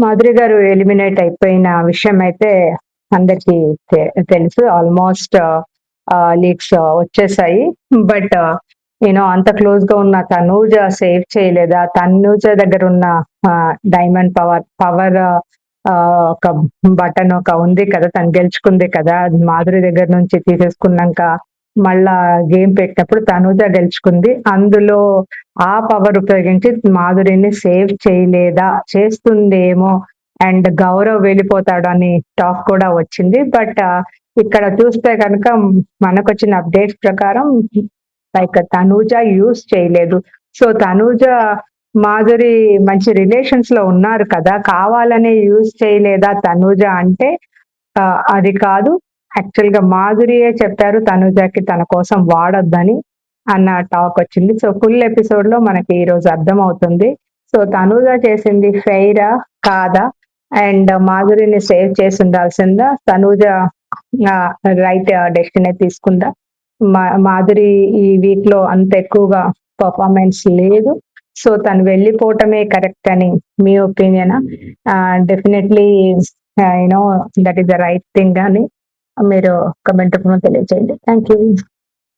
మాధురి గారు ఎలిమినేట్ అయిపోయిన విషయం అయితే అందరికీ తెలుసు. ఆల్మోస్ట్ లీక్స్ వచ్చేసాయి. బట్ అంత క్లోజ్ గా ఉన్న తనూజ సేవ్ చేయలేదా? తనూజ దగ్గర ఉన్న డైమండ్ పవర్ ఒక బటన్ ఒక ఉంది కదా, తను గెలుచుకుంది కదా, అది మాధురి దగ్గర నుంచి తీసేసుకున్నాక మళ్ళా గేమ్ పెట్టినప్పుడు తనూజ గెలుచుకుంది. అందులో ఆ పవర్ ఉపయోగించి మాధురిని సేవ్ చేయలేదా, చేస్తుందేమో, అండ్ గౌరవ్ వెళ్ళిపోతాడు అని టాక్ కూడా వచ్చింది. బట్ ఇక్కడ చూస్తే కనుక మనకు వచ్చిన అప్డేట్స్ ప్రకారం లైక్ తనూజ యూస్ చేయలేదు. సో తనూజ మాధురి మంచి రిలేషన్స్ లో ఉన్నారు కదా, కావాలనే యూస్ చేయలేదా తనూజ అంటే అది కాదు. యాక్చువల్ గా మాధురియే చెప్పారు తనూజకి తన కోసం వాడొద్దని అన్న టాక్ వచ్చింది. సో ఫుల్ ఎపిసోడ్ లో మనకి ఈ రోజు అర్థం అవుతుంది. సో తనూజ చేసింది ఫెయిరా కాదా, అండ్ మాధురిని సేవ్ చేసి ఉండాల్సిందా, తనూజ రైట్ డెసిషన్ తీసుకుందా? మాధురి ఈ వీక్ లో అంత ఎక్కువగా పర్ఫార్మెన్స్ లేదు. సో తను వెళ్ళిపోవటమే కరెక్ట్ అని మీ opinion? Definitely that is the right thing అని మీరు కమెంట్ రూపంలో తెలియజేయండి. Thank you.